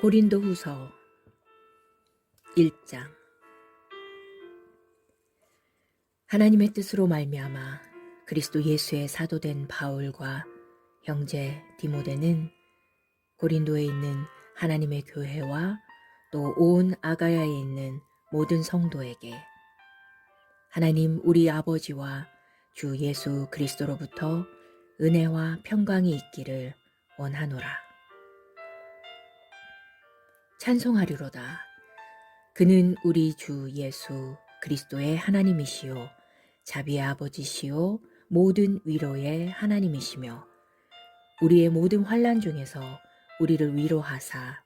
고린도후서 1장. 하나님의 뜻으로 말미암아 그리스도 예수의 사도된 바울과 형제 디모데는 고린도에 있는 하나님의 교회와 또 온 아가야에 있는 모든 성도에게 하나님 우리 아버지와 주 예수 그리스도로부터 은혜와 평강이 있기를 원하노라. 찬송하리로다. 그는 우리 주 예수 그리스도의 하나님이시요 자비의 아버지시요 모든 위로의 하나님이시며 우리의 모든 환난 중에서 우리를 위로하사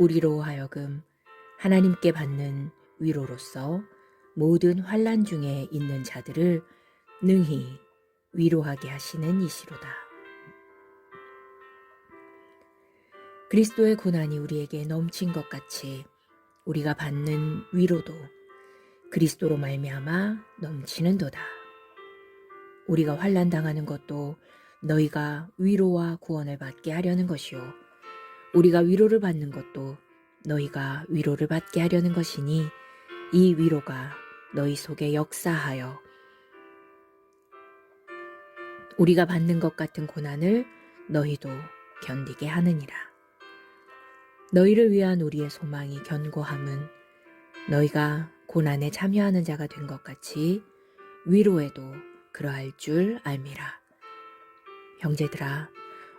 우리로 하여금 하나님께 받는 위로로서 모든 환난 중에 있는 자들을 능히 위로하게 하시는 이시로다. 그리스도의 고난이 우리에게 넘친 것 같이 우리가 받는 위로도 그리스도로 말미암아 넘치는도다. 우리가 환난 당하는 것도 너희가 위로와 구원을 받게 하려는 것이요 우리가 위로를 받는 것도 너희가 위로를 받게 하려는 것이니 이 위로가 너희 속에 역사하여 우리가 받는 것 같은 고난을 너희도 견디게 하느니라. 너희를 위한 우리의 소망이 견고함은 너희가 고난에 참여하는 자가 된 것 같이 위로에도 그러할 줄 알미라. 형제들아,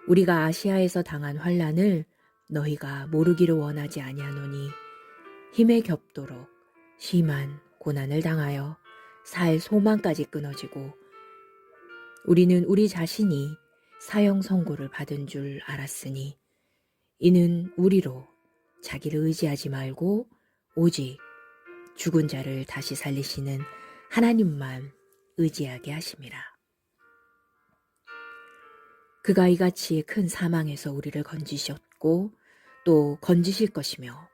우리가 아시아에서 당한 환난을 너희가 모르기를 원하지 아니하노니 힘에 겹도록 심한 고난을 당하여 살 소망까지 끊어지고 우리는 우리 자신이 사형 선고를 받은 줄 알았으니 이는 우리로 자기를 의지하지 말고 오직 죽은 자를 다시 살리시는 하나님만 의지하게 하심이라. 그가 이같이 큰 사망에서 우리를 건지셨고 또 건지실 것이며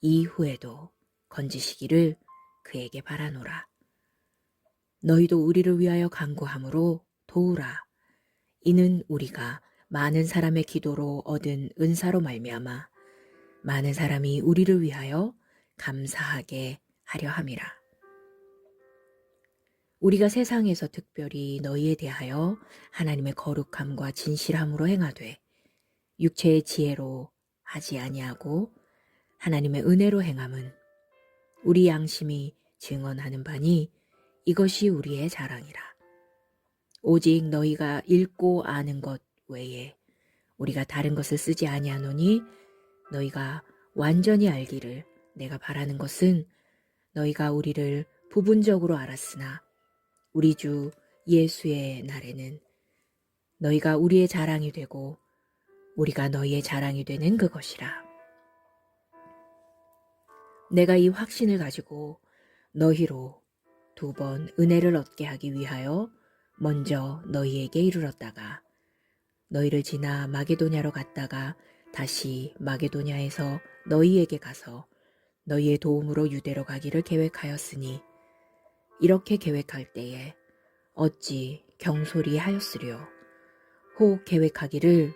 이후에도 건지시기를 그에게 바라노라. 너희도 우리를 위하여 간구함으로 도우라. 이는 우리가 많은 사람의 기도로 얻은 은사로 말미암아 많은 사람이 우리를 위하여 감사하게 하려 함이라. 우리가 세상에서 특별히 너희에 대하여 하나님의 거룩함과 진실함으로 행하되 육체의 지혜로 하지 아니하고 하나님의 은혜로 행함은 우리 양심이 증언하는 바니 이것이 우리의 자랑이라. 오직 너희가 읽고 아는 것 외에 우리가 다른 것을 쓰지 아니하노니 너희가 완전히 알기를 내가 바라는 것은 너희가 우리를 부분적으로 알았으나 우리 주 예수의 날에는 너희가 우리의 자랑이 되고 우리가 너희의 자랑이 되는 그것이라. 내가 이 확신을 가지고 너희로 2번 은혜를 얻게 하기 위하여 먼저 너희에게 이르렀다가 너희를 지나 마게도냐로 갔다가 다시 마게도냐에서 너희에게 가서 너희의 도움으로 유대로 가기를 계획하였으니 이렇게 계획할 때에 어찌 경솔히 하였으려. 혹 계획하기를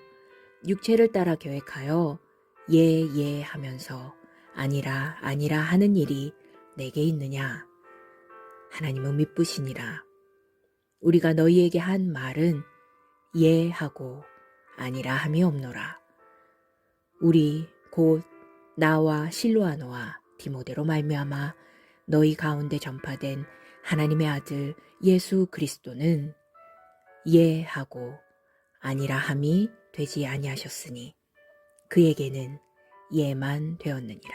육체를 따라 계획하여 예 하면서 아니라 하는 일이 내게 있느냐. 하나님은 미쁘시니라. 우리가 너희에게 한 말은 예 하고 아니라 함이 없노라. 우리 곧 나와 실로아노와 디모데로 말미암아 너희 가운데 전파된 하나님의 아들 예수 그리스도는 예 하고 아니라 함이 되지 아니하셨으니 그에게는 예만 되었느니라.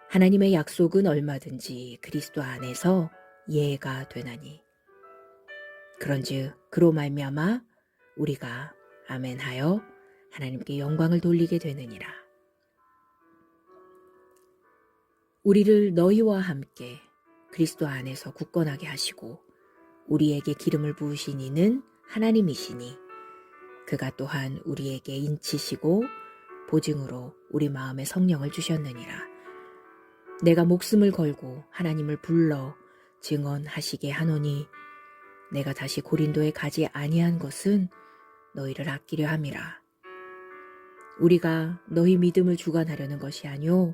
하나님의 약속은 얼마든지 그리스도 안에서 예가 되나니 그런즉 그로 말미암아 우리가 아멘하여 하나님께 영광을 돌리게 되느니라. 우리를 너희와 함께 그리스도 안에서 굳건하게 하시고 우리에게 기름을 부으신 이는 하나님이시니 그가 또한 우리에게 인치시고 보증으로 우리 마음에 성령을 주셨느니라. 내가 목숨을 걸고 하나님을 불러 증언하시게 하노니 내가 다시 고린도에 가지 아니한 것은 너희를 아끼려 함이라. 우리가 너희 믿음을 주관하려는 것이 아니오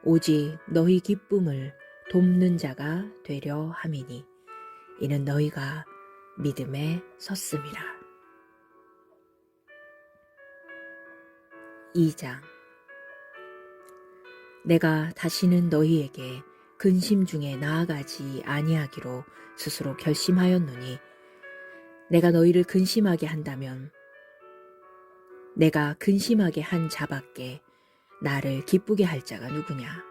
오직 너희 기쁨을 돕는 자가 되려 함이니 이는 너희가 믿음에 섰음이라. 2장. 내가 다시는 너희에게 근심 중에 나아가지 아니하기로 스스로 결심하였노니 내가 너희를 근심하게 한다면 내가 근심하게 한 자밖에 나를 기쁘게 할 자가 누구냐.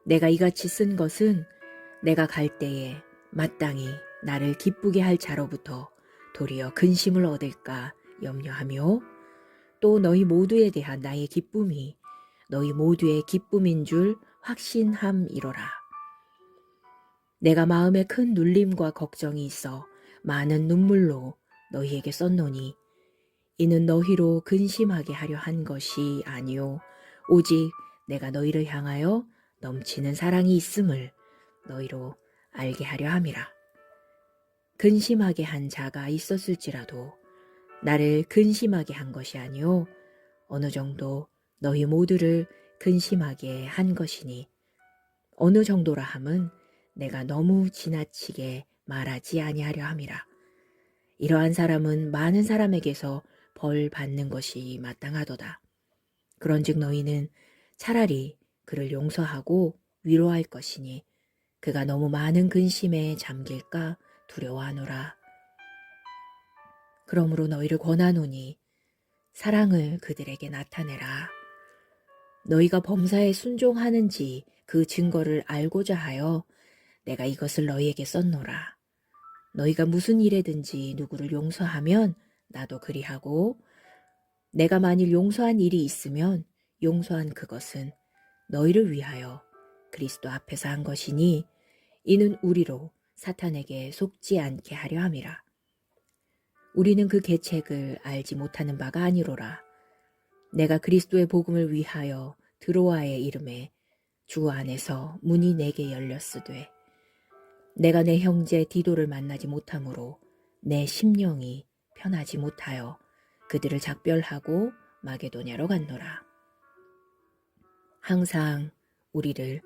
내가 이같이 쓴 것은 내가 갈 때에 마땅히 나를 기쁘게 할 자로부터 도리어 근심을 얻을까 염려하며 또 너희 모두에 대한 나의 기쁨이 너희 모두의 기쁨인 줄 확신함이로라. 내가 마음에 큰 눌림과 걱정이 있어 많은 눈물로 너희에게 썼노니 이는 너희로 근심하게 하려 한 것이 아니요 오직 내가 너희를 향하여 넘치는 사랑이 있음을 너희로 알게 하려 함이라. 근심하게 한 자가 있었을지라도 나를 근심하게 한 것이 아니요 어느 정도 너희 모두를 근심하게 한 것이니 어느 정도라 함은 내가 너무 지나치게 말하지 아니하려 함이라. 이러한 사람은 많은 사람에게서 벌 받는 것이 마땅하도다. 그런즉 너희는 차라리 그를 용서하고 위로할 것이니 그가 너무 많은 근심에 잠길까 두려워하노라. 그러므로 너희를 권하노니 사랑을 그들에게 나타내라. 너희가 범사에 순종하는지 그 증거를 알고자 하여 내가 이것을 너희에게 썼노라. 너희가 무슨 일에든지 누구를 용서하면 나도 그리하고 내가 만일 용서한 일이 있으면 용서한 그것은 너희를 위하여 그리스도 앞에서 한 것이니 이는 우리로 사탄에게 속지 않게 하려 함이라. 우리는 그 계책을 알지 못하는 바가 아니로라. 내가 그리스도의 복음을 위하여 드로아의 이름에 주 안에서 문이 내게 열렸으되 내가 내 형제 디도를 만나지 못하므로 내 심령이 편하지 못하여 그들을 작별하고 마게도냐로 갔노라. 항상 우리를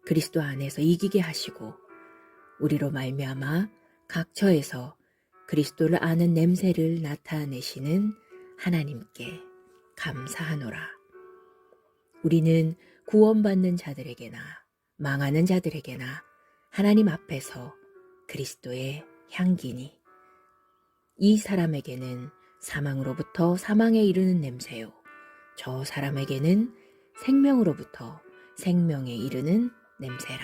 그리스도 안에서 이기게 하시고 우리로 말미암아 각 처에서 그리스도를 아는 냄새를 나타내시는 하나님께 감사하노라. 우리는 구원받는 자들에게나 망하는 자들에게나 하나님 앞에서 그리스도의 향기니 이 사람에게는 사망으로부터 사망에 이르는 냄새요 저 사람에게는 생명으로부터 생명에 이르는 냄새라.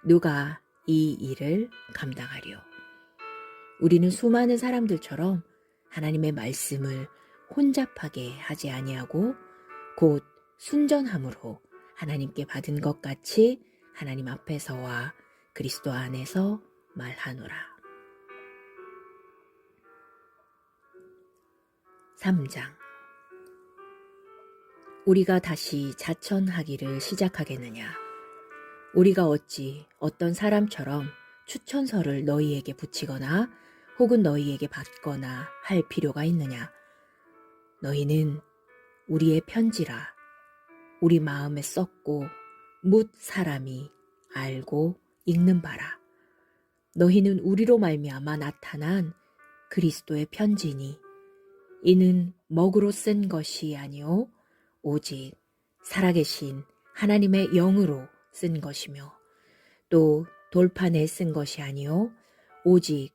누가 이 일을 감당하리요? 우리는 수많은 사람들처럼 하나님의 말씀을 혼잡하게 하지 아니하고 곧 순전함으로 하나님께 받은 것 같이 하나님 앞에서와 그리스도 안에서 말하노라. 3장. 우리가 다시 자천하기를 시작하겠느냐? 우리가 어찌 어떤 사람처럼 추천서를 너희에게 붙이거나 혹은 너희에게 받거나 할 필요가 있느냐? 너희는 우리의 편지라 우리 마음에 썼고 뭇 사람이 알고 읽는 바라. 너희는 우리로 말미암아 나타난 그리스도의 편지니 이는 먹으로 쓴 것이 아니요 오직 살아계신 하나님의 영으로 쓴 것이며 또 돌판에 쓴 것이 아니요 오직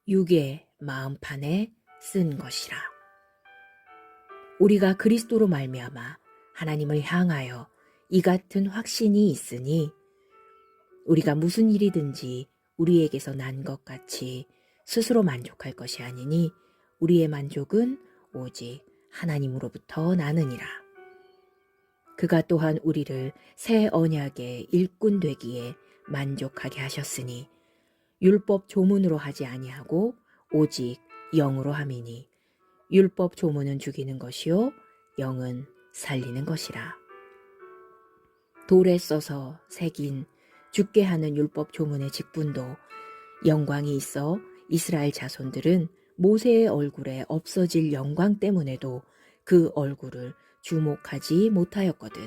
육의 마음판에 쓴 것이라. 우리가 그리스도로 말미암아 하나님을 향하여 이 같은 확신이 있으니 우리가 무슨 일이든지 우리에게서 난 것 같이 스스로 만족할 것이 아니니 우리의 만족은 오직 하나님으로부터 나느니라. 그가 또한 우리를 새 언약의 일꾼 되기에 만족하게 하셨으니 율법 조문으로 하지 아니하고 오직 영으로 함이니 율법 조문은 죽이는 것이요 영은 살리는 것이라. 돌에 써서 새긴 죽게 하는 율법 조문의 직분도 영광이 있어 이스라엘 자손들은 모세의 얼굴에 없어질 영광 때문에도 그 얼굴을 주목하지 못하였거든.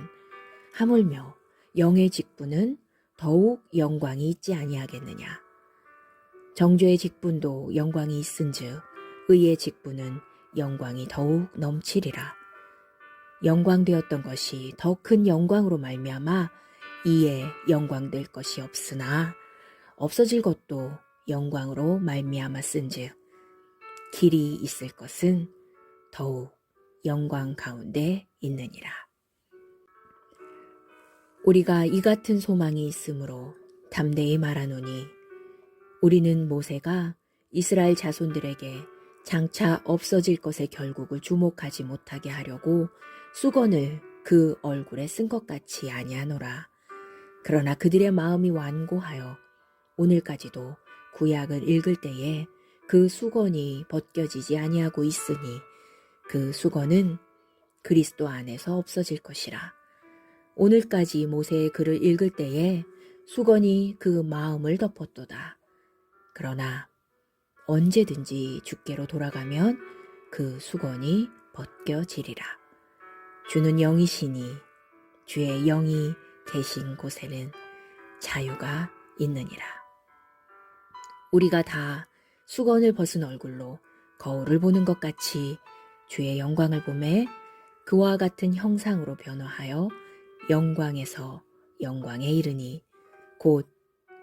하물며 영의 직분은 더욱 영광이 있지 아니하겠느냐. 정죄의 직분도 영광이 있은즉 의의 직분은 영광이 더욱 넘치리라. 영광되었던 것이 더 큰 영광으로 말미암아 이에 영광될 것이 없으나 없어질 것도 영광으로 말미암았은즉 길이 있을 것은 더욱 영광 가운데 있느니라. 우리가 이 같은 소망이 있으므로 담대히 말하노니 우리는 모세가 이스라엘 자손들에게 장차 없어질 것의 결국을 주목하지 못하게 하려고 수건을 그 얼굴에 쓴 것 같이 아니하노라. 그러나 그들의 마음이 완고하여 오늘까지도 구약을 읽을 때에 그 수건이 벗겨지지 아니하고 있으니 그 수건은 그리스도 안에서 없어질 것이라. 오늘까지 모세의 글을 읽을 때에 수건이 그 마음을 덮었도다. 그러나 언제든지 주께로 돌아가면 그 수건이 벗겨지리라. 주는 영이시니 주의 영이 계신 곳에는 자유가 있느니라. 우리가 다 수건을 벗은 얼굴로 거울을 보는 것 같이 주의 영광을 보매 그와 같은 형상으로 변화하여 영광에서 영광에 이르니 곧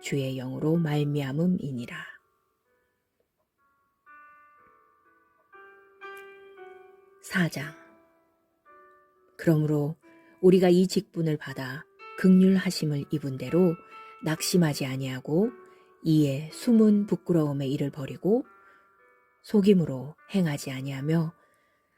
주의 영으로 말미암음이니라. 4장. 그러므로 우리가 이 직분을 받아 긍휼하심을 입은 대로 낙심하지 아니하고 이에 숨은 부끄러움의 일을 버리고 속임으로 행하지 아니하며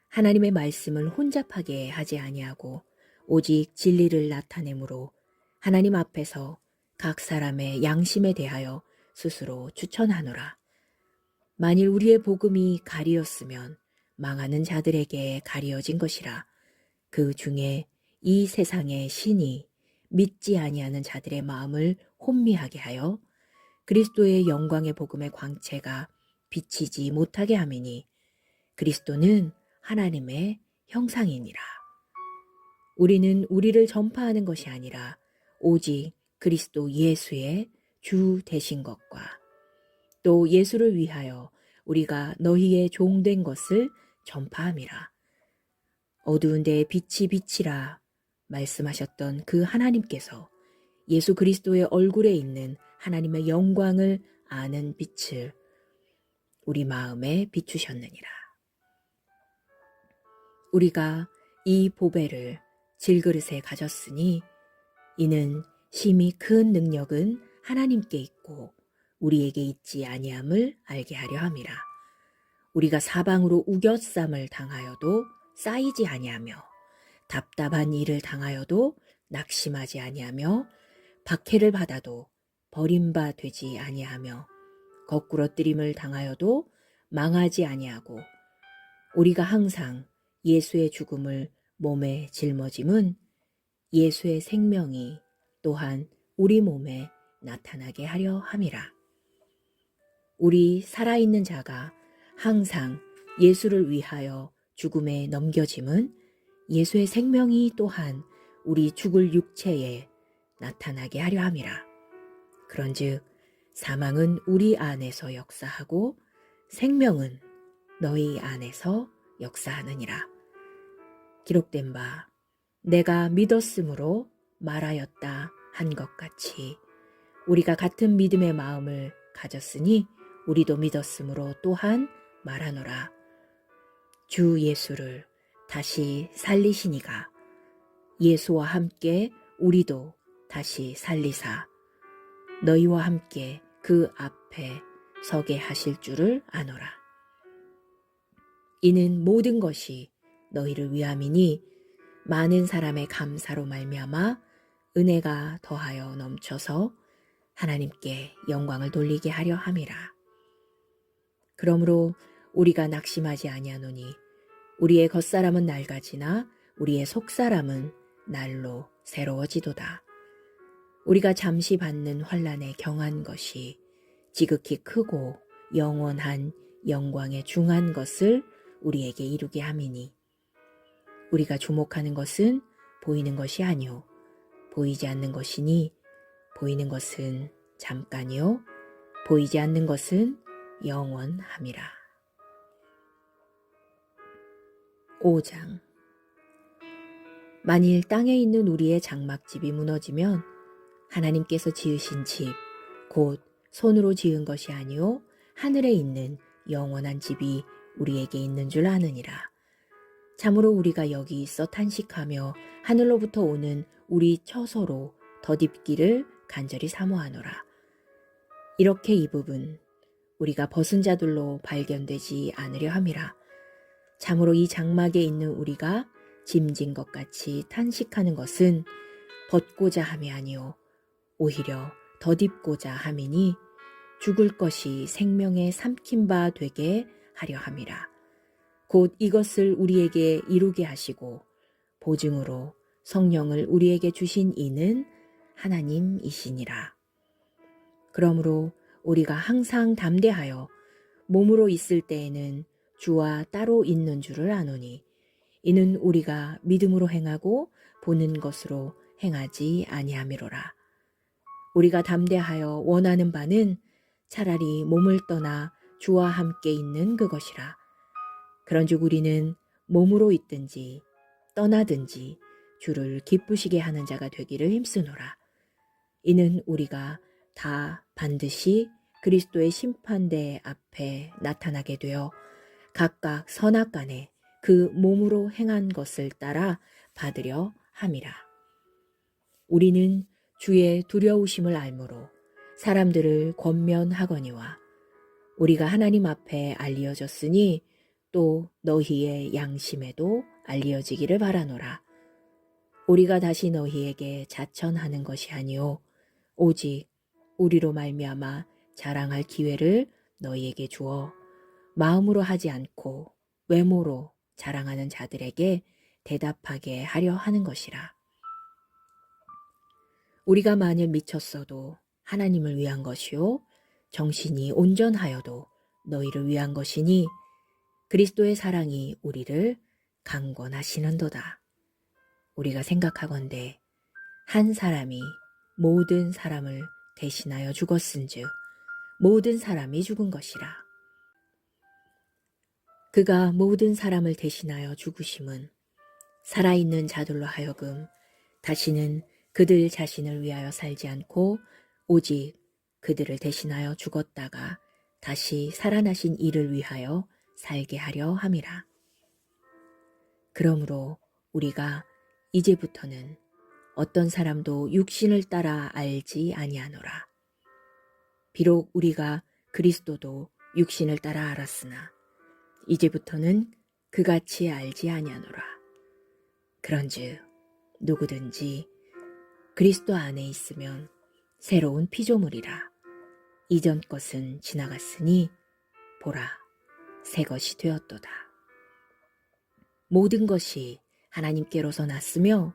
하나님의 말씀을 혼잡하게 하지 아니하고 오직 진리를 나타내므로 하나님 앞에서 각 사람의 양심에 대하여 스스로 추천하노라. 만일 우리의 복음이 가리었으면 망하는 자들에게 가리어진 것이라. 그 중에 이 세상의 신이 믿지 아니하는 자들의 마음을 혼미하게 하여 그리스도의 영광의 복음의 광채가 비치지 못하게 함이니 그리스도는 하나님의 형상이니라. 우리는 우리를 전파하는 것이 아니라 오직 그리스도 예수의 주 되신 것과 또 예수를 위하여 우리가 너희의 종된 것을 전파함이라. 어두운 데에 빛이 비치라 말씀하셨던 그 하나님께서 예수 그리스도의 얼굴에 있는 하나님의 영광을 아는 빛을 우리 마음에 비추셨느니라. 우리가 이 보배를 질그릇에 가졌으니 이는 심히 큰 능력은 하나님께 있고 우리에게 있지 아니함을 알게 하려 함이라. 우리가 사방으로 우겨쌈을 당하여도 쌓이지 아니하며 답답한 일을 당하여도 낙심하지 아니하며 박해를 받아도 버림바 되지 아니하며 거꾸러뜨림을 당하여도 망하지 아니하고 우리가 항상 예수의 죽음을 몸에 짊어짐은 예수의 생명이 또한 우리 몸에 나타나게 하려 함이라. 우리 살아있는 자가 항상 예수를 위하여 죽음에 넘겨짐은 예수의 생명이 또한 우리 죽을 육체에 나타나게 하려 함이라. 그런즉 사망은 우리 안에서 역사하고 생명은 너희 안에서 역사하느니라. 기록된 바 내가 믿었으므로 말하였다 한 것 같이 우리가 같은 믿음의 마음을 가졌으니 우리도 믿었으므로 또한 말하노라. 주 예수를 다시 살리시니가 예수와 함께 우리도 다시 살리사 너희와 함께 그 앞에 서게 하실 줄을 아노라. 이는 모든 것이 너희를 위함이니 많은 사람의 감사로 말미암아 은혜가 더하여 넘쳐서 하나님께 영광을 돌리게 하려 함이라. 그러므로 우리가 낙심하지 아니하노니 우리의 겉사람은 낡아지나 우리의 속사람은 날로 새로워지도다. 우리가 잠시 받는 환난에 경한 것이 지극히 크고 영원한 영광에 중한 것을 우리에게 이루게 함이니 우리가 주목하는 것은 보이는 것이 아니요 보이지 않는 것이니 보이는 것은 잠깐이요 보이지 않는 것은 영원함이라. 5장. 만일 땅에 있는 우리의 장막집이 무너지면 하나님께서 지으신 집, 곧 손으로 지은 것이 아니요 하늘에 있는 영원한 집이 우리에게 있는 줄 아느니라. 참으로 우리가 여기 있어 탄식하며 하늘로부터 오는 우리 처소로 덧입기를 간절히 사모하노라. 이렇게 이 부분 우리가 벗은 자들로 발견되지 않으려 함이라. 참으로 이 장막에 있는 우리가 짐진 것 같이 탄식하는 것은 벗고자 함이 아니요 오히려 덧입고자 함이니 죽을 것이 생명에 삼킨 바 되게 하려 함이라. 곧 이것을 우리에게 이루게 하시고 보증으로 성령을 우리에게 주신 이는 하나님이시니라. 그러므로 우리가 항상 담대하여 몸으로 있을 때에는 주와 따로 있는 줄을 아노니 이는 우리가 믿음으로 행하고 보는 것으로 행하지 아니함이로라. 우리가 담대하여 원하는 바는 차라리 몸을 떠나 주와 함께 있는 그것이라. 그런즉 우리는 몸으로 있든지 떠나든지 주를 기쁘시게 하는 자가 되기를 힘쓰노라. 이는 우리가 다 반드시 그리스도의 심판대 앞에 나타나게 되어 각각 선악간에 그 몸으로 행한 것을 따라 받으려 함이라. 우리는 주의 두려우심을 알므로 사람들을 권면하거니와 우리가 하나님 앞에 알리어졌으니 또 너희의 양심에도 알리어지기를 바라노라. 우리가 다시 너희에게 자천하는 것이 아니요 오직 우리로 말미암아 자랑할 기회를 너희에게 주어 마음으로 하지 않고 외모로 자랑하는 자들에게 대답하게 하려 하는 것이라. 우리가 만일 미쳤어도 하나님을 위한 것이요 정신이 온전하여도 너희를 위한 것이니 그리스도의 사랑이 우리를 강권하시는도다. 우리가 생각하건대 한 사람이 모든 사람을 대신하여 죽었은즉 모든 사람이 죽은 것이라. 그가 모든 사람을 대신하여 죽으심은 살아있는 자들로 하여금 다시는 그들 자신을 위하여 살지 않고 오직 그들을 대신하여 죽었다가 다시 살아나신 이를 위하여 살게 하려 함이라. 그러므로 우리가 이제부터는 어떤 사람도 육신을 따라 알지 아니하노라. 비록 우리가 그리스도도 육신을 따라 알았으나 이제부터는 그같이 알지 아니하노라. 그런즉 누구든지 그리스도 안에 있으면 새로운 피조물이라. 이전 것은 지나갔으니 보라 새 것이 되었도다. 모든 것이 하나님께로서 났으며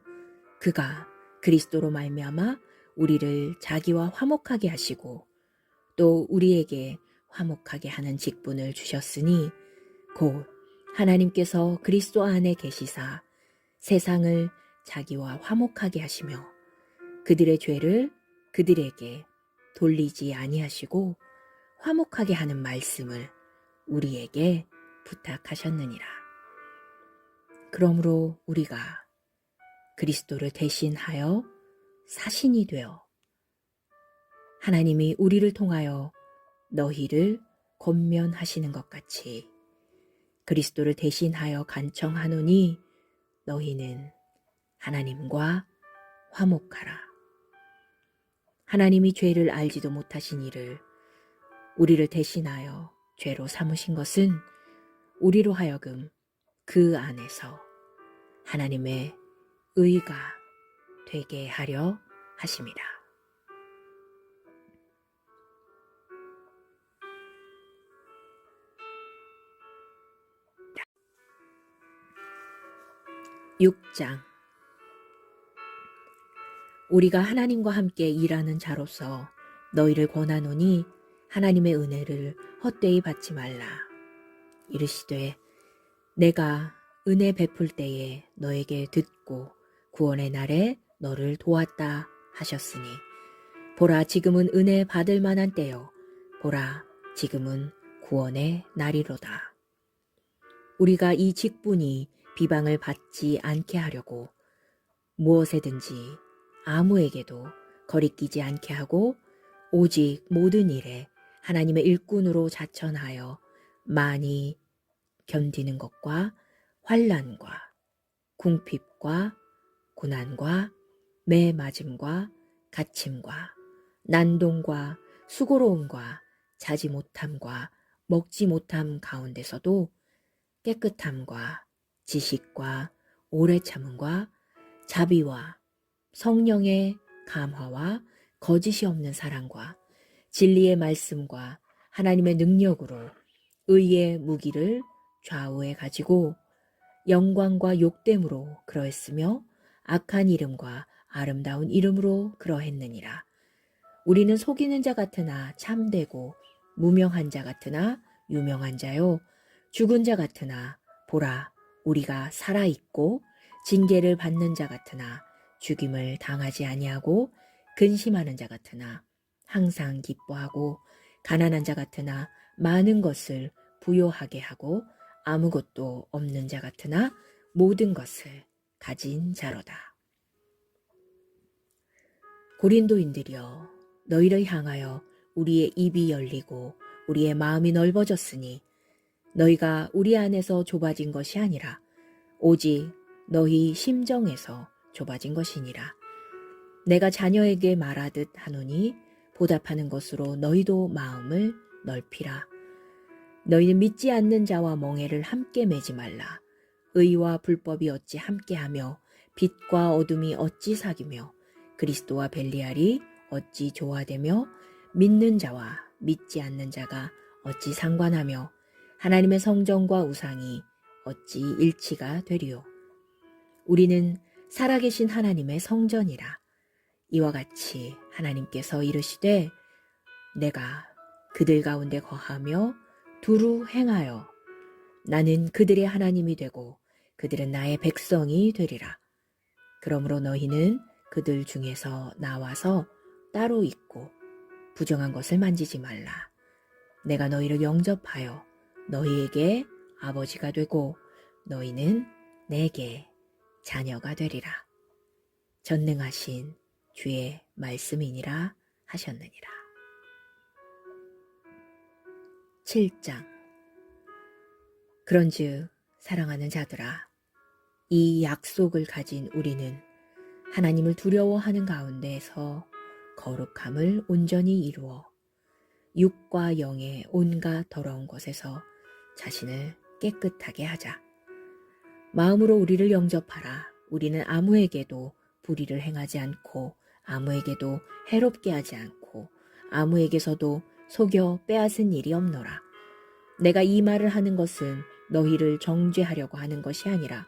그가 그리스도로 말미암아 우리를 자기와 화목하게 하시고 또 우리에게 화목하게 하는 직분을 주셨으니 곧 하나님께서 그리스도 안에 계시사 세상을 자기와 화목하게 하시며 그들의 죄를 그들에게 돌리지 아니하시고 화목하게 하는 말씀을 우리에게 부탁하셨느니라. 그러므로 우리가 그리스도를 대신하여 사신이 되어 하나님이 우리를 통하여 너희를 권면하시는 것 같이 그리스도를 대신하여 간청하노니 너희는 하나님과 화목하라. 하나님이 죄를 알지도 못하신 이를 우리를 대신하여 죄로 삼으신 것은 우리로 하여금 그 안에서 하나님의 의가 되게 하려 하심이라. (6장) 우리가 하나님과 함께 일하는 자로서 너희를 권하노니 하나님의 은혜를 헛되이 받지 말라. 이르시되 내가 은혜 베풀 때에 너에게 듣고 구원의 날에 너를 도왔다 하셨으니 보라 지금은 은혜 받을 만한 때요 보라 지금은 구원의 날이로다. 우리가 이 직분이 비방을 받지 않게 하려고 무엇에든지 아무에게도 거리끼지 않게 하고 오직 모든 일에 하나님의 일꾼으로 자천하여 많이 견디는 것과 환난과 궁핍과 고난과 매 맞음과 갇힘과 난동과 수고로움과 자지 못함과 먹지 못함 가운데서도 깨끗함과 지식과 오래 참음과 자비와 성령의 감화와 거짓이 없는 사랑과 진리의 말씀과 하나님의 능력으로 의의 무기를 좌우에 가지고 영광과 욕됨으로 그러했으며 악한 이름과 아름다운 이름으로 그러했느니라. 우리는 속이는 자 같으나 참되고 무명한 자 같으나 유명한 자요 죽은 자 같으나 보라 우리가 살아있고 징계를 받는 자 같으나 죽임을 당하지 아니하고 근심하는 자 같으나 항상 기뻐하고 가난한 자 같으나 많은 것을 부요하게 하고 아무것도 없는 자 같으나 모든 것을 가진 자로다. 고린도인들이여 너희를 향하여 우리의 입이 열리고 우리의 마음이 넓어졌으니 너희가 우리 안에서 좁아진 것이 아니라 오직 너희 심정에서 좁아진 것이니라. 내가 자녀에게 말하듯 하노니 보답하는 것으로 너희도 마음을 넓히라. 너희는 믿지 않는 자와 멍에를 함께 매지 말라. 의와 불법이 어찌 함께하며 빛과 어둠이 어찌 사귀며 그리스도와 벨리알이 어찌 조화되며 믿는 자와 믿지 않는 자가 어찌 상관하며 하나님의 성전과 우상이 어찌 일치가 되리요. 우리는 살아계신 하나님의 성전이라. 이와 같이 하나님께서 이르시되 내가 그들 가운데 거하며 두루 행하여 나는 그들의 하나님이 되고 그들은 나의 백성이 되리라. 그러므로 너희는 그들 중에서 나와서 따로 있고 부정한 것을 만지지 말라. 내가 너희를 영접하여 너희에게 아버지가 되고 너희는 내게 자녀가 되리라. 전능하신 주의 말씀이니라 하셨느니라. 7장. 그런즉 사랑하는 자들아 이 약속을 가진 우리는 하나님을 두려워하는 가운데서 거룩함을 온전히 이루어 육과 영의 온갖 더러운 것에서 자신을 깨끗하게 하자. 마음으로 우리를 영접하라. 우리는 아무에게도 불의를 행하지 않고 아무에게도 해롭게 하지 않고 아무에게서도 속여 빼앗은 일이 없노라. 내가 이 말을 하는 것은 너희를 정죄하려고 하는 것이 아니라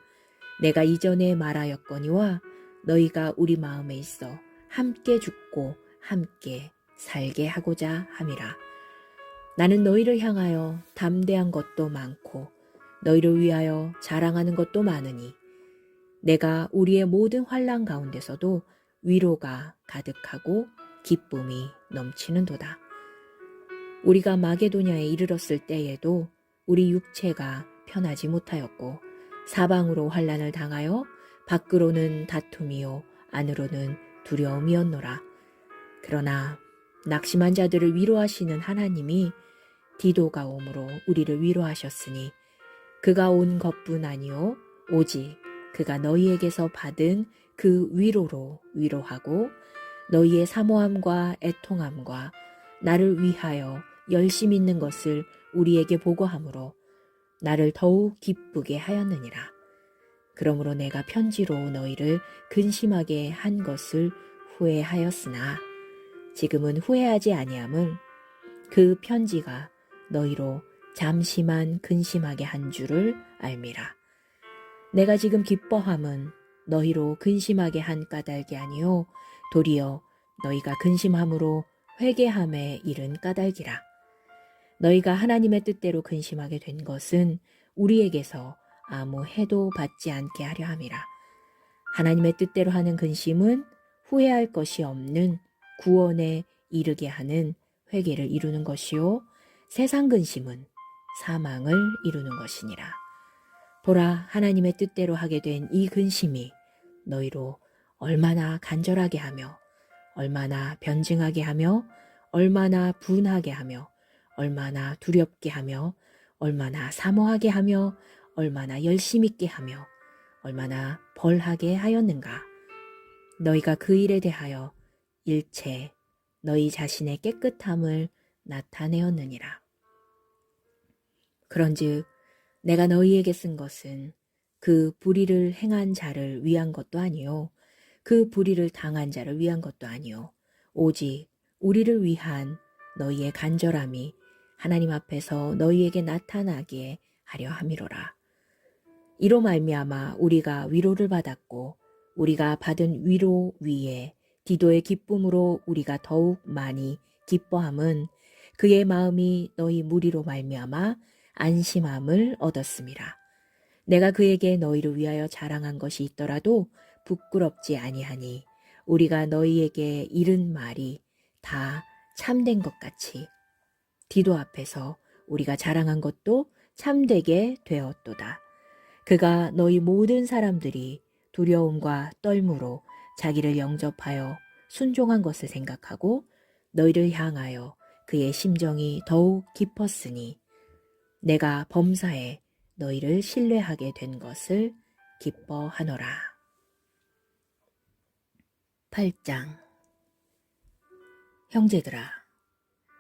내가 이전에 말하였거니와 너희가 우리 마음에 있어 함께 죽고 함께 살게 하고자 함이라. 나는 너희를 향하여 담대한 것도 많고 너희를 위하여 자랑하는 것도 많으니 내가 우리의 모든 환난 가운데서도 위로가 가득하고 기쁨이 넘치는도다. 우리가 마게도냐에 이르렀을 때에도 우리 육체가 편하지 못하였고 사방으로 환난을 당하여 밖으로는 다툼이요 안으로는 두려움이었노라. 그러나 낙심한 자들을 위로하시는 하나님이 디도가 오므로 우리를 위로하셨으니 그가 온 것뿐 아니요 오직 그가 너희에게서 받은 그 위로로 위로하고 너희의 사모함과 애통함과 나를 위하여 열심 있는 것을 우리에게 보고하므로 나를 더욱 기쁘게 하였느니라. 그러므로 내가 편지로 너희를 근심하게 한 것을 후회하였으나 지금은 후회하지 아니함은 그 편지가 너희로 잠시만 근심하게 한 줄을 알미라. 내가 지금 기뻐함은 너희로 근심하게 한 까닭이 아니요 도리어 너희가 근심함으로 회개함에 이른 까닭이라. 너희가 하나님의 뜻대로 근심하게 된 것은 우리에게서 아무 해도 받지 않게 하려 함이라. 하나님의 뜻대로 하는 근심은 후회할 것이 없는 구원에 이르게 하는 회개를 이루는 것이요, 세상 근심은 사망을 이루는 것이니라. 보라, 하나님의 뜻대로 하게 된 이 근심이 너희로 얼마나 간절하게 하며 얼마나 변증하게 하며 얼마나 분하게 하며 얼마나 두렵게 하며 얼마나 사모하게 하며 얼마나 열심 있게 하며 얼마나 벌하게 하였는가. 너희가 그 일에 대하여 일체 너희 자신의 깨끗함을 나타내었느니라. 그런즉 내가 너희에게 쓴 것은 그 불의를 행한 자를 위한 것도 아니요 그 불의를 당한 자를 위한 것도 아니요 오직 우리를 위한 너희의 간절함이 하나님 앞에서 너희에게 나타나게 하려 함이로라. 이로 말미암아 우리가 위로를 받았고 우리가 받은 위로 위에 디도의 기쁨으로 우리가 더욱 많이 기뻐함은 그의 마음이 너희 무리로 말미암아 안심함을 얻었음이라. 내가 그에게 너희를 위하여 자랑한 것이 있더라도 부끄럽지 아니하니 우리가 너희에게 이른 말이 다 참된 것 같이 디도 앞에서 우리가 자랑한 것도 참되게 되었도다. 그가 너희 모든 사람들이 두려움과 떨므로 자기를 영접하여 순종한 것을 생각하고 너희를 향하여 그의 심정이 더욱 깊었으니 내가 범사에 너희를 신뢰하게 된 것을 기뻐하노라. 8장. 형제들아,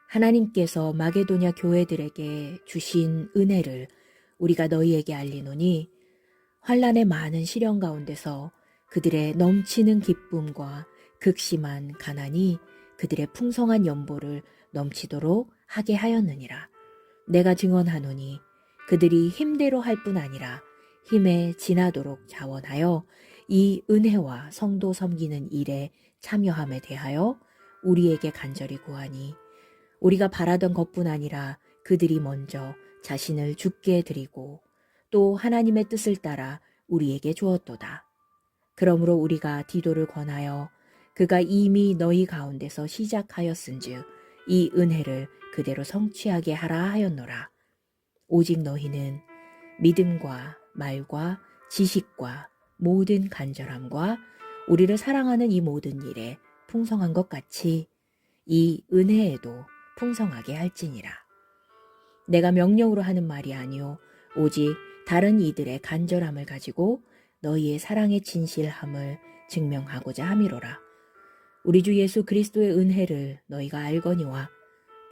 하나님께서 마게도냐 교회들에게 주신 은혜를 우리가 너희에게 알리노니 환난의 많은 시련 가운데서 그들의 넘치는 기쁨과 극심한 가난이 그들의 풍성한 연보를 넘치도록 하게 하였느니라. 내가 증언하노니 그들이 힘대로 할 뿐 아니라 힘에 지나도록 자원하여 이 은혜와 성도 섬기는 일에 참여함에 대하여 우리에게 간절히 구하니 우리가 바라던 것뿐 아니라 그들이 먼저 자신을 죽게 드리고 또 하나님의 뜻을 따라 우리에게 주었도다. 그러므로 우리가 디도를 권하여 그가 이미 너희 가운데서 시작하였은즉 이 은혜를 그대로 성취하게 하라 하였노라. 오직 너희는 믿음과 말과 지식과 모든 간절함과 우리를 사랑하는 이 모든 일에 풍성한 것 같이 이 은혜에도 풍성하게 할지니라. 내가 명령으로 하는 말이 아니요 오직 다른 이들의 간절함을 가지고 너희의 사랑의 진실함을 증명하고자 함이로라. 우리 주 예수 그리스도의 은혜를 너희가 알거니와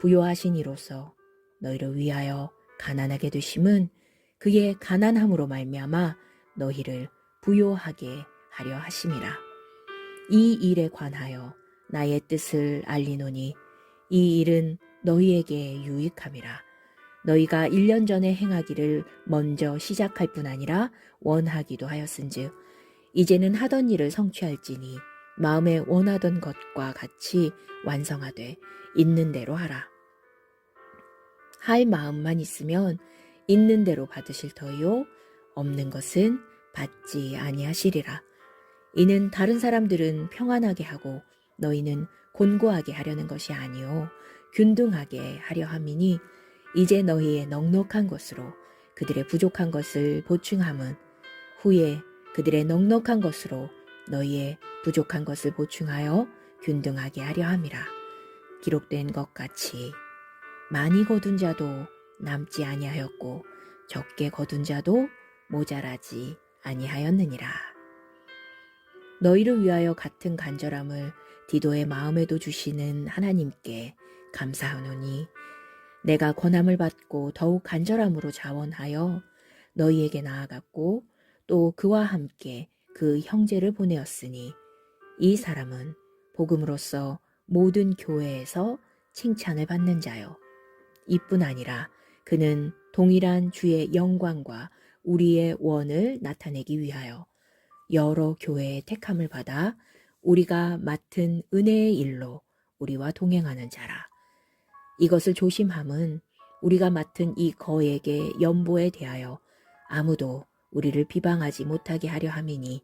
부요하신 이로써 너희를 위하여 가난하게 되심은 그의 가난함으로 말미암아 너희를 부요하게 하려 하심이라. 이 일에 관하여 나의 뜻을 알리노니 이 일은 너희에게 유익함이라. 너희가 1년 전에 행하기를 먼저 시작할 뿐 아니라 원하기도 하였은즉 이제는 하던 일을 성취할지니 마음에 원하던 것과 같이 완성하되 있는 대로 하라. 할 마음만 있으면 있는 대로 받으실 터이요 없는 것은 받지 아니하시리라. 이는 다른 사람들은 평안하게 하고 너희는 곤고하게 하려는 것이 아니요 균등하게 하려 함이니 이제 너희의 넉넉한 것으로 그들의 부족한 것을 보충함은 후에 그들의 넉넉한 것으로 너희의 부족한 것을 보충하여 균등하게 하려 함이라. 기록된 것 같이 많이 거둔 자도 남지 아니하였고 적게 거둔 자도 모자라지 아니하였느니라. 너희를 위하여 같은 간절함을 디도의 마음에도 주시는 하나님께 감사하노니 내가 권함을 받고 더욱 간절함으로 자원하여 너희에게 나아갔고 또 그와 함께 그 형제를 보내었으니 이 사람은 복음으로써 모든 교회에서 칭찬을 받는 자요. 이뿐 아니라 그는 동일한 주의 영광과 우리의 원을 나타내기 위하여 여러 교회의 택함을 받아 우리가 맡은 은혜의 일로 우리와 동행하는 자라. 이것을 조심함은 우리가 맡은 이 거액의 연보에 대하여 아무도 우리를 비방하지 못하게 하려 함이니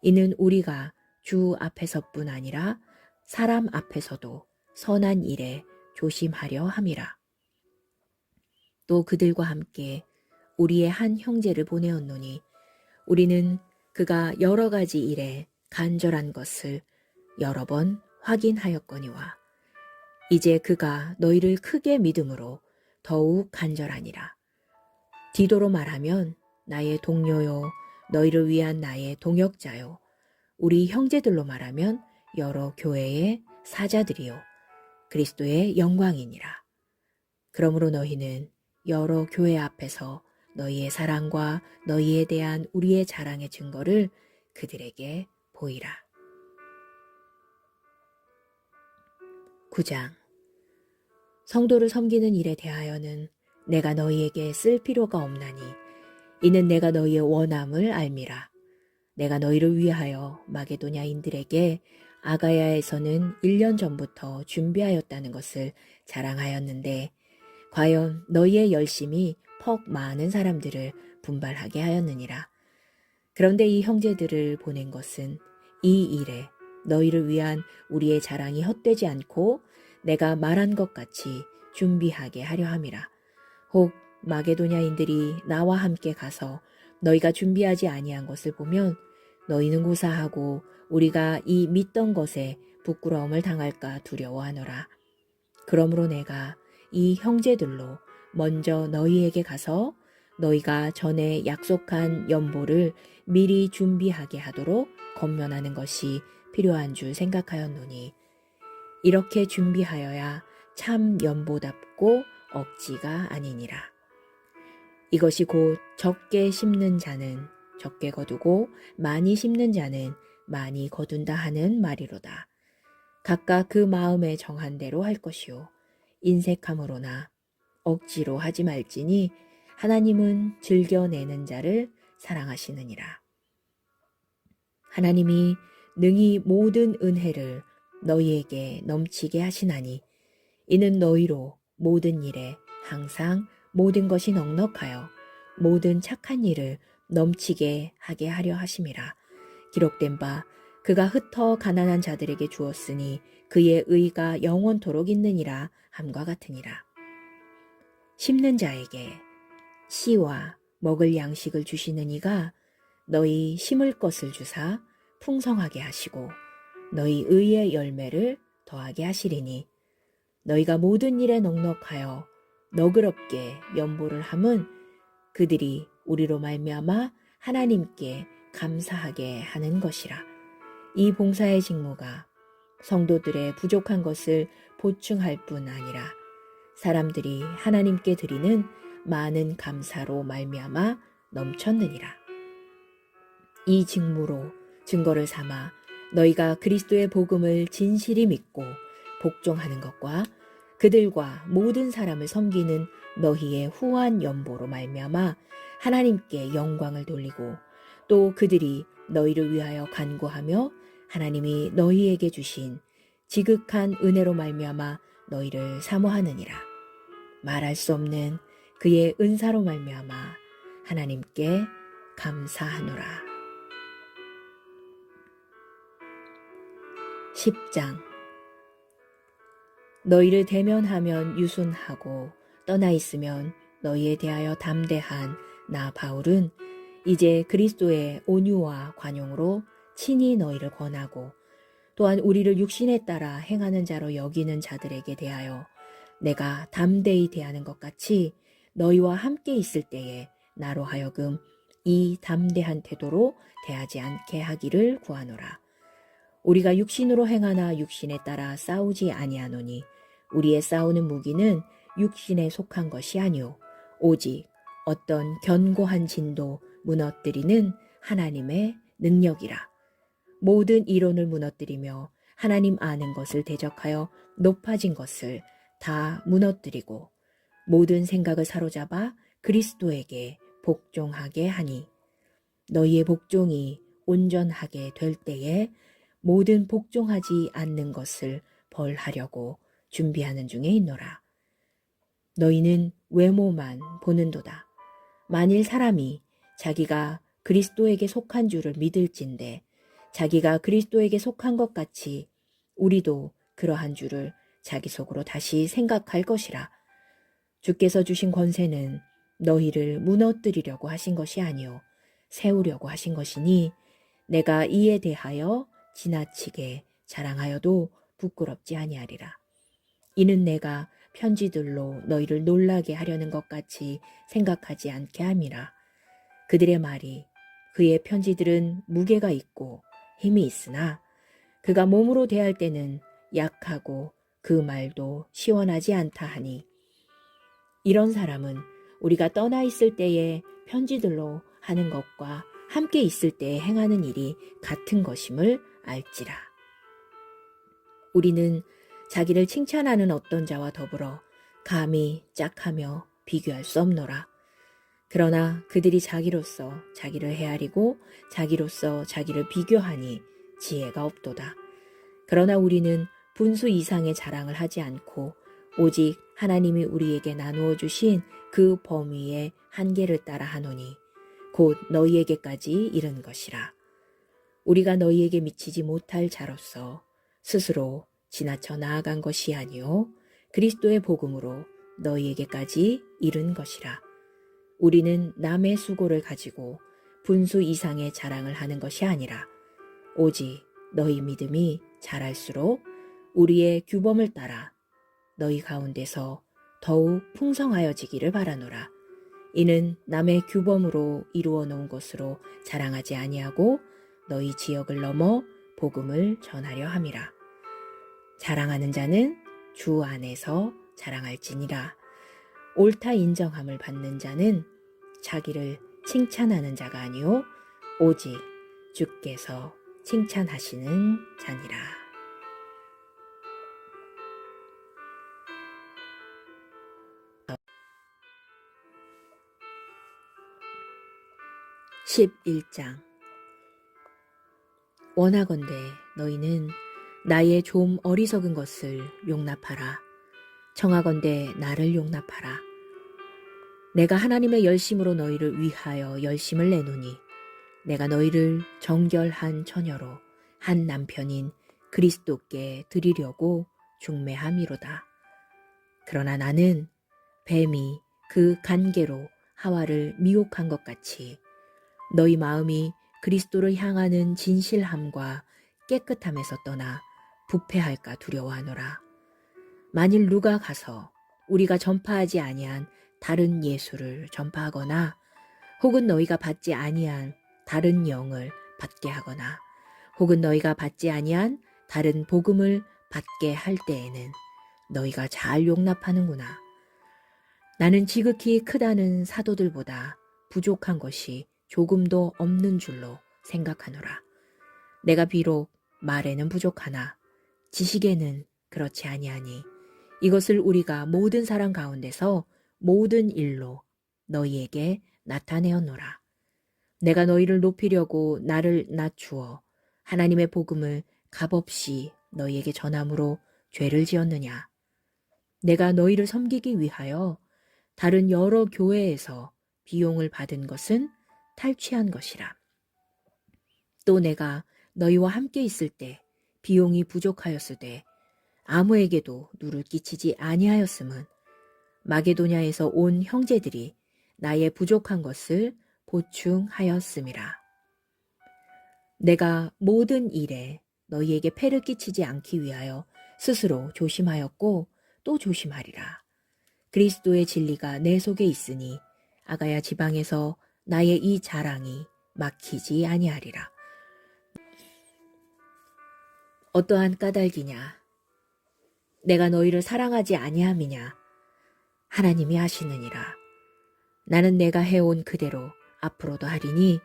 이는 우리가 주 앞에서뿐 아니라 사람 앞에서도 선한 일에 조심하려 함이라. 또 그들과 함께 우리의 한 형제를 보내었노니 우리는 그가 여러 가지 일에 간절한 것을 여러 번 확인하였거니와 이제 그가 너희를 크게 믿음으로 더욱 간절하니라. 디도로 말하면 나의 동료요 너희를 위한 나의 동역자요 우리 형제들로 말하면 여러 교회의 사자들이요 그리스도의 영광이니라. 그러므로 너희는 여러 교회 앞에서 너희의 사랑과 너희에 대한 우리의 자랑의 증거를 그들에게 보이라. 9장. 성도를 섬기는 일에 대하여는 내가 너희에게 쓸 필요가 없나니 이는 내가 너희의 원함을 알미라. 내가 너희를 위하여 마게도냐인들에게 아가야에서는 1년 전부터 준비하였다는 것을 자랑하였는데 과연 너희의 열심이 퍽 많은 사람들을 분발하게 하였느니라. 그런데 이 형제들을 보낸 것은 이 일에 너희를 위한 우리의 자랑이 헛되지 않고 내가 말한 것 같이 준비하게 하려 함이라. 혹 마게도냐인들이 나와 함께 가서 너희가 준비하지 아니한 것을 보면 너희는 고사하고 우리가 이 믿던 것에 부끄러움을 당할까 두려워하노라. 그러므로 내가 이 형제들로 먼저 너희에게 가서 너희가 전에 약속한 연보를 미리 준비하게 하도록 권면하는 것이 필요한 줄 생각하였노니 이렇게 준비하여야 참 연보답고 억지가 아니니라. 이것이 곧 적게 심는 자는 적게 거두고 많이 심는 자는 많이 거둔다 하는 말이로다. 각각 그 마음에 정한 대로 할 것이요 인색함으로나 억지로 하지 말지니 하나님은 즐겨내는 자를 사랑하시느니라. 하나님이 능히 모든 은혜를 너희에게 넘치게 하시나니 이는 너희로 모든 일에 항상 모든 것이 넉넉하여 모든 착한 일을 넘치게 하게 하려 하심이라. 기록된 바 그가 흩어 가난한 자들에게 주었으니 그의 의가 영원토록 있느니라 함과 같으니라. 심는 자에게 씨와 먹을 양식을 주시는 이가 너희 심을 것을 주사 풍성하게 하시고 너희 의의 열매를 더하게 하시리니 너희가 모든 일에 넉넉하여 너그럽게 연보를 함은 그들이 우리로 말미암아 하나님께 감사하게 하는 것이라. 이 봉사의 직무가 성도들의 부족한 것을 보충할 뿐 아니라 사람들이 하나님께 드리는 많은 감사로 말미암아 넘쳤느니라. 이 직무로 증거를 삼아 너희가 그리스도의 복음을 진실히 믿고 복종하는 것과 그들과 모든 사람을 섬기는 너희의 후한 연보로 말미암아 하나님께 영광을 돌리고 또 그들이 너희를 위하여 간구하며 하나님이 너희에게 주신 지극한 은혜로 말미암아 너희를 사모하느니라. 말할 수 없는 그의 은사로 말미암아 하나님께 감사하노라. 10장. 너희를 대면하면 유순하고 떠나 있으면 너희에 대하여 담대한 나 바울은 이제 그리스도의 온유와 관용으로 친히 너희를 권하고 또한 우리를 육신에 따라 행하는 자로 여기는 자들에게 대하여 내가 담대히 대하는 것 같이 너희와 함께 있을 때에 나로 하여금 이 담대한 태도로 대하지 않게 하기를 구하노라. 우리가 육신으로 행하나 육신에 따라 싸우지 아니하노니 우리의 싸우는 무기는 육신에 속한 것이 아니오 오직 어떤 견고한 진도 무너뜨리는 하나님의 능력이라. 모든 이론을 무너뜨리며 하나님 아는 것을 대적하여 높아진 것을 다 무너뜨리고 모든 생각을 사로잡아 그리스도에게 복종하게 하니 너희의 복종이 온전하게 될 때에 모든 복종하지 않는 것을 벌하려고 준비하는 중에 있노라. 너희는 외모만 보는도다. 만일 사람이 자기가 그리스도에게 속한 줄을 믿을진대 자기가 그리스도에게 속한 것 같이 우리도 그러한 줄을 자기 속으로 다시 생각할 것이라. 주께서 주신 권세는 너희를 무너뜨리려고 하신 것이 아니요 세우려고 하신 것이니 내가 이에 대하여 지나치게 자랑하여도 부끄럽지 아니하리라. 이는 내가 편지들로 너희를 놀라게 하려는 것 같이 생각하지 않게 함이라. 그들의 말이 그의 편지들은 무게가 있고 힘이 있으나 그가 몸으로 대할 때는 약하고 그 말도 시원하지 않다 하니 이런 사람은 우리가 떠나 있을 때에 편지들로 하는 것과 함께 있을 때에 행하는 일이 같은 것임을 알지라. 우리는 자기를 칭찬하는 어떤 자와 더불어 감히 짝하며 비교할 수 없노라. 그러나 그들이 자기로서 자기를 헤아리고 자기로서 자기를 비교하니 지혜가 없도다. 그러나 우리는 분수 이상의 자랑을 하지 않고 오직 하나님이 우리에게 나누어 주신 그 범위의 한계를 따라 하노니 곧 너희에게까지 이른 것이라. 우리가 너희에게 미치지 못할 자로서 스스로 지나쳐 나아간 것이 아니요 그리스도의 복음으로 너희에게까지 이른 것이라. 우리는 남의 수고를 가지고 분수 이상의 자랑을 하는 것이 아니라 오직 너희 믿음이 자랄수록 우리의 규범을 따라 너희 가운데서 더욱 풍성하여지기를 바라노라. 이는 남의 규범으로 이루어 놓은 것으로 자랑하지 아니하고 너희 지역을 넘어 복음을 전하려 함이라. 자랑하는 자는 주 안에서 자랑할지니라. 옳다 인정함을 받는 자는 자기를 칭찬하는 자가 아니요 오직 주께서 칭찬하시는 자니라. 11장 원하건대 너희는 나의 좀 어리석은 것을 용납하라. 청하건대 나를 용납하라. 내가 하나님의 열심으로 너희를 위하여 열심을 내노니 내가 너희를 정결한 처녀로 한 남편인 그리스도께 드리려고 중매함이로다. 그러나 나는 뱀이 그 간계로 하와를 미혹한 것 같이 너희 마음이 그리스도를 향하는 진실함과 깨끗함에서 떠나 부패할까 두려워하노라. 만일 누가 가서 우리가 전파하지 아니한 다른 예수를 전파하거나 혹은 너희가 받지 아니한 다른 영을 받게 하거나 혹은 너희가 받지 아니한 다른 복음을 받게 할 때에는 너희가 잘 용납하는구나. 나는 지극히 크다는 사도들보다 부족한 것이 조금도 없는 줄로 생각하노라. 내가 비록 말에는 부족하나 지식에는 그렇지 아니하니 이것을 우리가 모든 사람 가운데서 모든 일로 너희에게 나타내었노라. 내가 너희를 높이려고 나를 낮추어 하나님의 복음을 값없이 너희에게 전함으로 죄를 지었느냐. 내가 너희를 섬기기 위하여 다른 여러 교회에서 비용을 받은 것은 탈취한 것이라. 또 내가 너희와 함께 있을 때 비용이 부족하였으되 아무에게도 누를 끼치지 아니하였음은 마게도냐에서 온 형제들이 나의 부족한 것을 보충하였음이라. 내가 모든 일에 너희에게 폐를 끼치지 않기 위하여 스스로 조심하였고 또 조심하리라. 그리스도의 진리가 내 속에 있으니 아가야 지방에서 나의 이 자랑이 막히지 아니하리라. 어떠한 까닭이냐? 내가 너희를 사랑하지 아니함이냐? 하나님이 아시느니라. 나는 내가 해온 그대로 앞으로도 하리니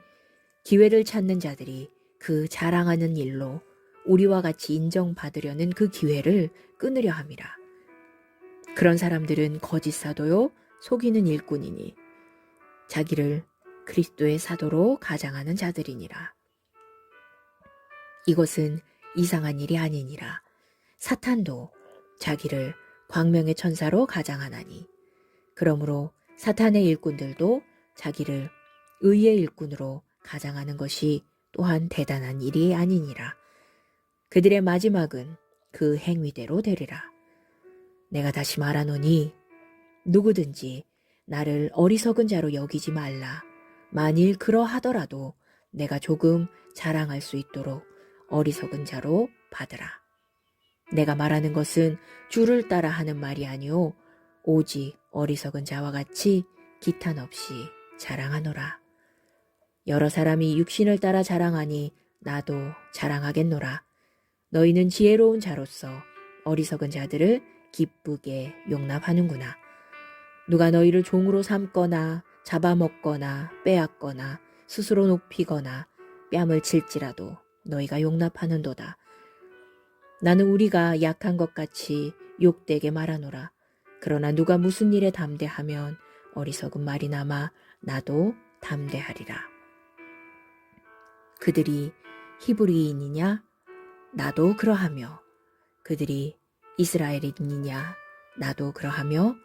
기회를 찾는 자들이 그 자랑하는 일로 우리와 같이 인정받으려는 그 기회를 끊으려 함이라. 그런 사람들은 거짓 사도요 속이는 일꾼이니 자기를 그리스도의 사도로 가장하는 자들이니라. 이것은 이상한 일이 아니니라. 사탄도 자기를 광명의 천사로 가장하나니 그러므로 사탄의 일꾼들도 자기를 의의 일꾼으로 가장하는 것이 또한 대단한 일이 아니니라. 그들의 마지막은 그 행위대로 되리라. 내가 다시 말하노니 누구든지 나를 어리석은 자로 여기지 말라. 만일 그러하더라도 내가 조금 자랑할 수 있도록 어리석은 자로 받으라. 내가 말하는 것은 주를 따라 하는 말이 아니오 오직 어리석은 자와 같이 기탄 없이 자랑하노라. 여러 사람이 육신을 따라 자랑하니 나도 자랑하겠노라. 너희는 지혜로운 자로서 어리석은 자들을 기쁘게 용납하는구나. 누가 너희를 종으로 삼거나 잡아먹거나 빼앗거나 스스로 높이거나 뺨을 칠지라도 너희가 용납하는도다. 나는 우리가 약한 것 같이 욕되게 말하노라. 그러나 누가 무슨 일에 담대하면 어리석은 말이 남아 나도 담대하리라. 그들이 히브리인이냐? 나도 그러하며 그들이 이스라엘인이냐? 나도 그러하며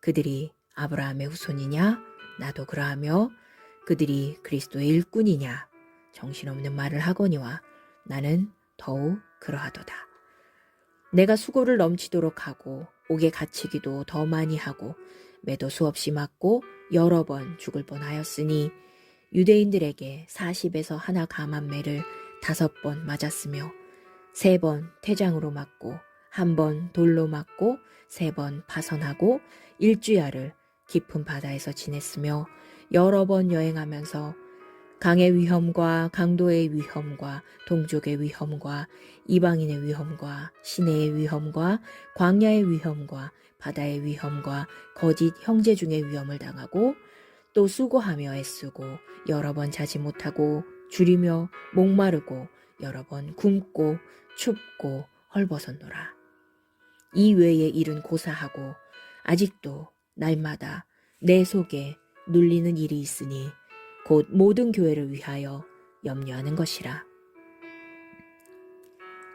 그들이 아브라함의 후손이냐? 나도 그러하며 그들이 그리스도의 일꾼이냐? 정신없는 말을 하거니와 나는 더욱 그러하도다. 내가 수고를 넘치도록 하고 옥에 갇히기도 더 많이 하고 매도 수없이 맞고 여러 번 죽을 뻔하였으니 유대인들에게 40에서 하나 감한매를 5번 맞았으며 3번 태장으로 맞고 1번 돌로 맞고 3번 파선하고 일주야를 깊은 바다에서 지냈으며 여러 번 여행하면서 강의 위험과 강도의 위험과 동족의 위험과 이방인의 위험과 시내의 위험과 광야의 위험과 바다의 위험과 거짓 형제 중의 위험을 당하고 또 수고하며 애쓰고 여러 번 자지 못하고 줄이며 목마르고 여러 번 굶고 춥고 헐벗었노라. 이 외의 일은 고사하고 아직도 날마다 내 속에 눌리는 일이 있으니 곧 모든 교회를 위하여 염려하는 것이라.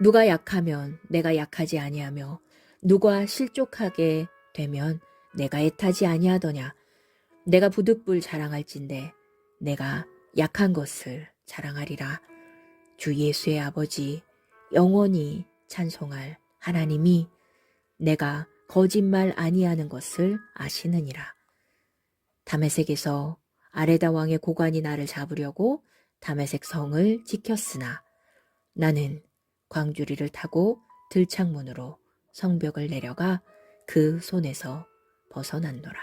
누가 약하면 내가 약하지 아니하며 누가 실족하게 되면 내가 애타지 아니하더냐. 내가 부득불 자랑할진대 내가 약한 것을 자랑하리라. 주 예수의 아버지 영원히 찬송할 하나님이 내가 거짓말 아니하는 것을 아시느니라. 다메섹에서 아레다 왕의 고관이 나를 잡으려고 다메섹 성을 지켰으나 나는 광주리를 타고 들창문으로 성벽을 내려가 그 손에서 벗어났노라.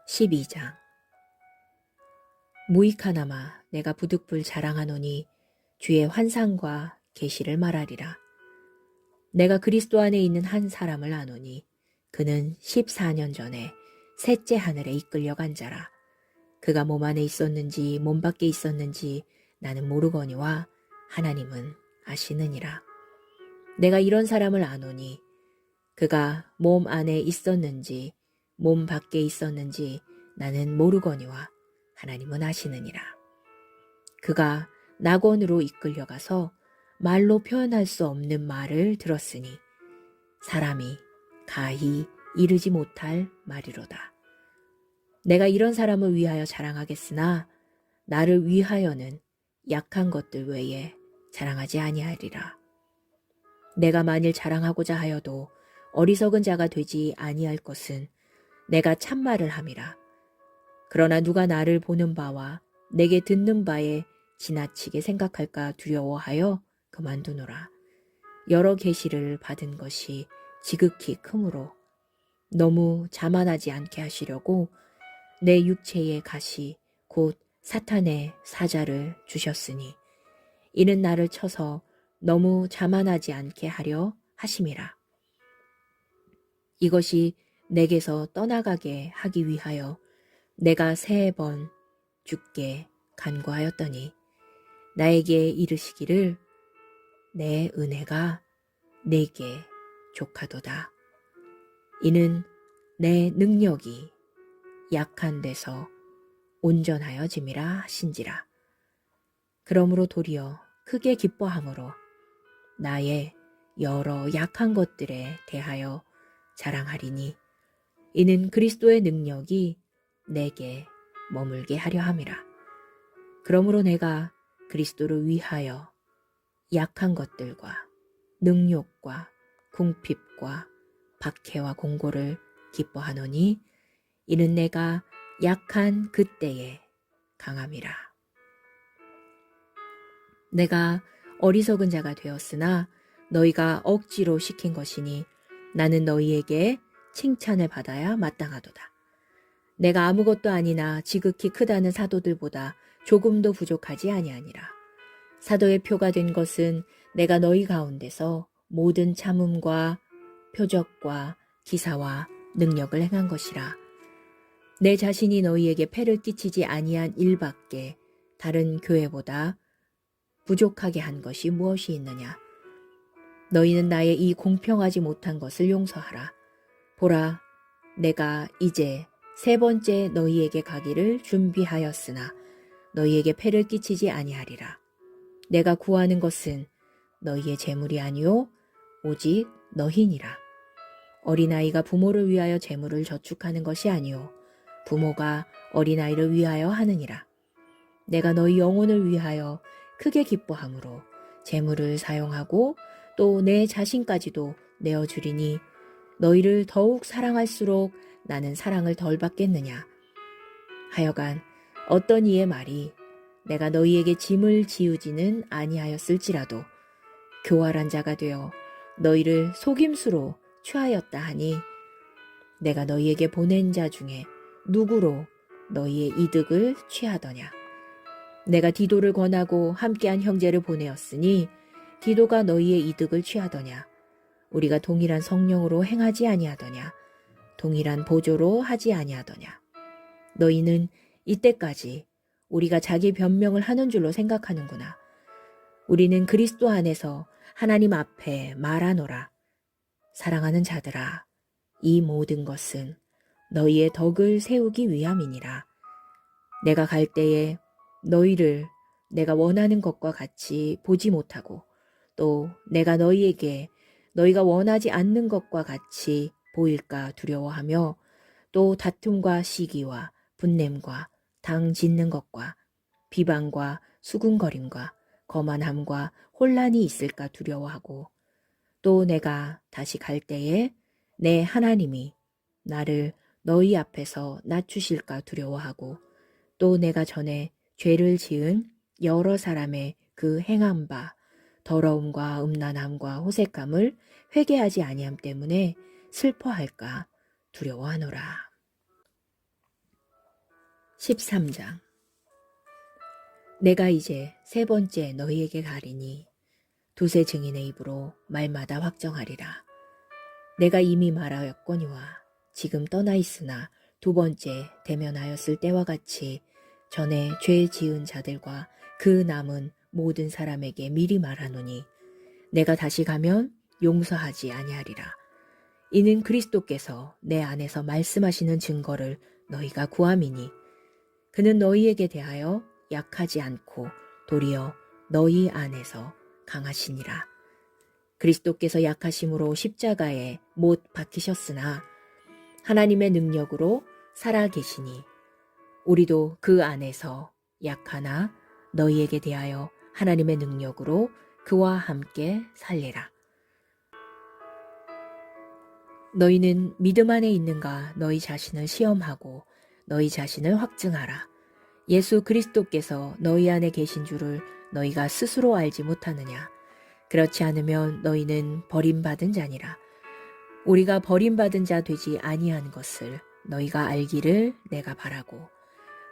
12장. 무익하나마 내가 부득불 자랑하노니 주의 환상과 계시를 말하리라. 내가 그리스도 안에 있는 한 사람을 아노니 그는 14년 전에 셋째 하늘에 이끌려간 자라. 그가 몸 안에 있었는지 몸 밖에 있었는지 나는 모르거니와 하나님은 아시느니라. 내가 이런 사람을 아노니 그가 몸 안에 있었는지 몸 밖에 있었는지 나는 모르거니와 하나님은 아시느니라. 그가 낙원으로 이끌려가서 말로 표현할 수 없는 말을 들었으니 사람이 가히 이르지 못할 말이로다. 내가 이런 사람을 위하여 자랑하겠으나 나를 위하여는 약한 것들 외에 자랑하지 아니하리라. 내가 만일 자랑하고자 하여도 어리석은 자가 되지 아니할 것은 내가 참말을 함이라. 그러나 누가 나를 보는 바와 내게 듣는 바에 지나치게 생각할까 두려워하여 그만두노라. 여러 계시를 받은 것이 지극히 크므로 너무 자만하지 않게 하시려고 내 육체의 가시 곧 사탄의 사자를 주셨으니 이는 나를 쳐서 너무 자만하지 않게 하려 하심이라. 이것이 내게서 떠나가게 하기 위하여 내가 3번 주께 간구하였더니 나에게 이르시기를 내 은혜가 내게 족하도다. 이는 내 능력이 약한 데서 온전하여짐이라 하신지라. 그러므로 도리어 크게 기뻐함으로 나의 여러 약한 것들에 대하여 자랑하리니 이는 그리스도의 능력이 내게 머물게 하려 함이라. 그러므로 내가 그리스도를 위하여 약한 것들과 능욕과 궁핍과 박해와 공고를 기뻐하노니 이는 내가 약한 그때에 강함이라. 내가 어리석은 자가 되었으나 너희가 억지로 시킨 것이니 나는 너희에게 칭찬을 받아야 마땅하도다. 내가 아무것도 아니나 지극히 크다는 사도들보다 조금도 부족하지 아니하니라. 사도의 표가 된 것은 내가 너희 가운데서 모든 참음과 표적과 기사와 능력을 행한 것이라. 내 자신이 너희에게 폐를 끼치지 아니한 일밖에 다른 교회보다 부족하게 한 것이 무엇이 있느냐. 너희는 나의 이 공평하지 못한 것을 용서하라. 보라, 내가 이제 3번째 너희에게 가기를 준비하였으나 너희에게 폐를 끼치지 아니하리라. 내가 구하는 것은 너희의 재물이 아니요 오직 너희니라. 어린아이가 부모를 위하여 재물을 저축하는 것이 아니요 부모가 어린아이를 위하여 하느니라. 내가 너희 영혼을 위하여 크게 기뻐함으로 재물을 사용하고 또 내 자신까지도 내어주리니 너희를 더욱 사랑할수록 나는 사랑을 덜 받겠느냐. 하여간 어떤 이의 말이 내가 너희에게 짐을 지우지는 아니하였을지라도 교활한 자가 되어 너희를 속임수로 취하였다 하니 내가 너희에게 보낸 자 중에 누구로 너희의 이득을 취하더냐. 내가 디도를 권하고 함께한 형제를 보내었으니 디도가 너희의 이득을 취하더냐. 우리가 동일한 성령으로 행하지 아니하더냐. 동일한 보조로 하지 아니하더냐. 너희는 이때까지 우리가 자기 변명을 하는 줄로 생각하는구나. 우리는 그리스도 안에서 하나님 앞에 말하노라. 사랑하는 자들아, 이 모든 것은 너희의 덕을 세우기 위함이니라. 내가 갈 때에 너희를 내가 원하는 것과 같이 보지 못하고 또 내가 너희에게 너희가 원하지 않는 것과 같이 보일까 두려워하며 또 다툼과 시기와 분냄과 당 짓는 것과 비방과 수군거림과 거만함과 혼란이 있을까 두려워하고 또 내가 다시 갈 때에 내 하나님이 나를 너희 앞에서 낮추실까 두려워하고 또 내가 전에 죄를 지은 여러 사람의 그 행한 바 더러움과 음란함과 호색함을 회개하지 아니함 때문에 슬퍼할까 두려워하노라. 13장. 내가 이제 3번째 너희에게 가리니 두세 증인의 입으로 말마다 확정하리라. 내가 이미 말하였거니와 지금 떠나 있으나 2번째 대면하였을 때와 같이 전에 죄 지은 자들과 그 남은 모든 사람에게 미리 말하노니 내가 다시 가면 용서하지 아니하리라. 이는 그리스도께서 내 안에서 말씀하시는 증거를 너희가 구함이니 그는 너희에게 대하여 약하지 않고 도리어 너희 안에서 강하시니라. 그리스도께서 약하심으로 십자가에 못 박히셨으나 하나님의 능력으로 살아 계시니 우리도 그 안에서 약하나 너희에게 대하여 하나님의 능력으로 그와 함께 살리라. 너희는 믿음 안에 있는가 너희 자신을 시험하고 너희 자신을 확증하라. 예수 그리스도께서 너희 안에 계신 줄을 너희가 스스로 알지 못하느냐. 그렇지 않으면 너희는 버림받은 자니라. 우리가 버림받은 자 되지 아니한 것을 너희가 알기를 내가 바라고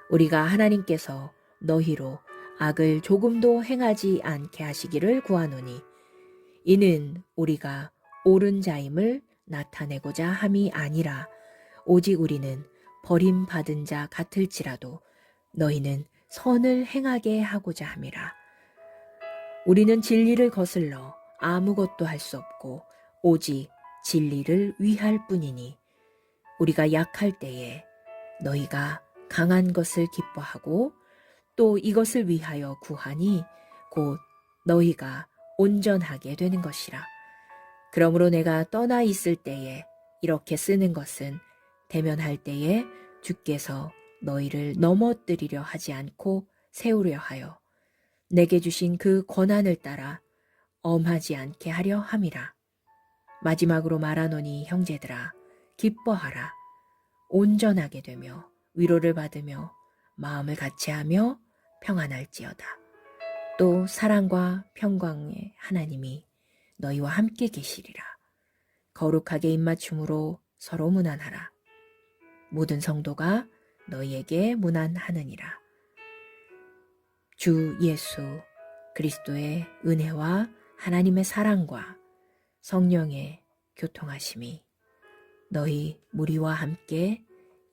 우리가 하나님께서 너희로 악을 조금도 행하지 않게 하시기를 구하노니 이는 우리가 옳은 자임을 나타내고자 함이 아니라 오직 우리는 버림받은 자 같을지라도 너희는 선을 행하게 하고자 함이라. 우리는 진리를 거슬러 아무것도 할 수 없고 오직 진리를 위할 뿐이니 우리가 약할 때에 너희가 강한 것을 기뻐하고 또 이것을 위하여 구하니 곧 너희가 온전하게 되는 것이라. 그러므로 내가 떠나 있을 때에 이렇게 쓰는 것은 대면할 때에 주께서 너희를 넘어뜨리려 하지 않고 세우려 하여 내게 주신 그 권한을 따라 엄하지 않게 하려 함이라. 마지막으로 말하노니 형제들아 기뻐하라. 온전하게 되며 위로를 받으며 마음을 같이하며 평안할지어다. 또 사랑과 평강의 하나님이 너희와 함께 계시리라. 거룩하게 입맞춤으로 서로 문안하라. 모든 성도가 너희에게 문안하느니라. 주 예수 그리스도의 은혜와 하나님의 사랑과 성령의 교통하심이 너희 무리와 함께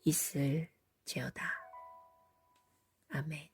있을지어다. 아멘.